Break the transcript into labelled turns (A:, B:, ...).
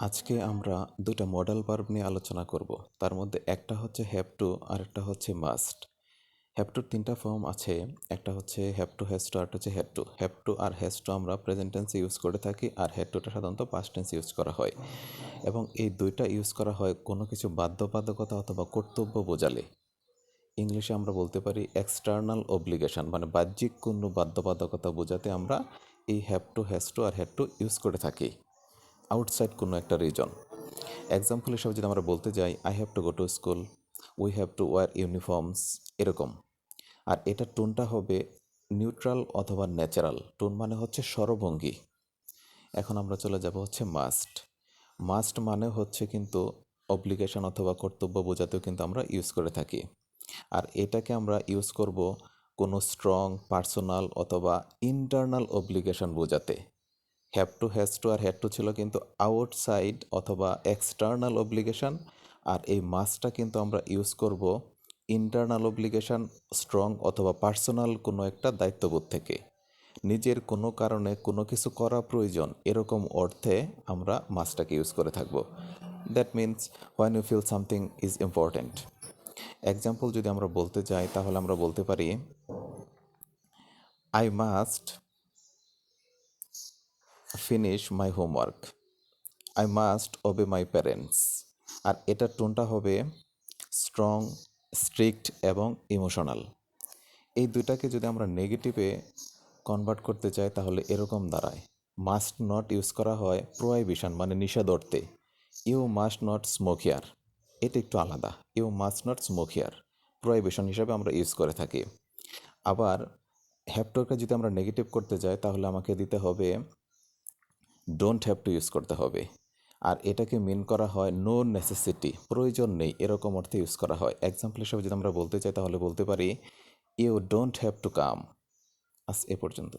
A: আজকে আমরা দুটো মডেল ভার্ব নিয়ে আলোচনা করব। তার মধ্যে একটা হচ্ছে হ্যাভ টু আর একটা হচ্ছে মাস্ট। হ্যাভ টুর তিনটা ফর্ম আছে। একটা হচ্ছে হ্যাভ টু, হ্যাজ টু, আর একটা হচ্ছে হ্যাড টু। হ্যাভ টু আর হ্যাজ টু আমরা প্রেজেন্ট টেন্সে ইউজ করে থাকি, আর হ্যাড টুটা সাধারণত পাস্ট টেন্সে ইউজ করা হয়। এবং এই দুইটা ইউজ করা হয় কোনো কিছু বাধ্যবাধকতা অথবা কর্তব্য বোঝালে। ইংলিশে আমরা বলতে পারি এক্সটার্নাল অব্লিগেশন, মানে বাহ্যিক কোনো বাধ্যবাধকতা বোঝাতে আমরা এই হ্যাভ টু, হ্যাজ টু আর হ্যাড টু ইউজ করে থাকি আউটসাইড কোনো একটা রিজন। এক্সাম্পল হিসাবে যদি আমরা বলতে যাই, I have to go to school, we have to wear uniforms, এরকম। আর এটা টোনটা হবে নিউট্রাল অথবা ন্যাচারাল। টোন মানে হচ্ছে স্বরভঙ্গি। এখন আমরা চলে যাব হচ্ছে মাস্ট। মাস্ট মানে হচ্ছে কিন্তু অব্লিগেশন অথবা কর্তব্য বোঝাতেও কিন্তু আমরা ইউজ করে থাকি। আর এটাকে আমরা ইউজ করব কোনো স্ট্রং পার্সোনাল অথবা ইন্টারনাল অব্লিগেশন বোঝাতে। হ্যাভ টু, হ্যাজ টু আর হ্যাড টু ছিল কিন্তু আউটসাইড অথবা এক্সটার্নাল অব্লিগেশন। আর এই মাসটা কিন্তু আমরা ইউজ করব ইন্টারনাল অব্লিগেশন, স্ট্রং অথবা পার্সোনাল কোনো একটা দায়িত্ববোধ থেকে। নিজের কোনো কারণে কোনো কিছু করা প্রয়োজন, এরকম অর্থে আমরা মাসটাকে ইউজ করে থাকব। That means when you feel something is important. Example যদি আমরা বলতে যাই, তাহলে আমরা বলতে পারি I must finish my homework, I must obey my parents. আর এটার টোনটা হবে স্ট্রং, স্ট্রিক্ট এবং ইমোশনাল। এই দুইটাকে যদি আমরা নেগেটিভে কনভার্ট করতে চাই, তাহলে এরকম দাঁড়ায়। মাস্ট নট ইউজ করা হয় প্রোহাইবিশন, মানে নিষেধ অর্থে। You must not smoke here, এটা একটু আলাদা। You must not smoke here prohibition হিসাবে আমরা ইউজ করে থাকি। আবার হ্যাভটুকে যদি আমরা নেগেটিভ করতে যাই, তাহলে আমাকে দিতে হবে ডোন্ট হ্যাভ টু ইউজ করতে হবে। আর এটাকে মিন করা হয় নো নেসেসিটি, প্রয়োজন নেই, এরকম অর্থে ইউজ করা হয়। এক্সাম্পল হিসেবে যদি আমরা বলতে চাই, তাহলে বলতে পারি you don't have to come. আজ এ পর্যন্ত।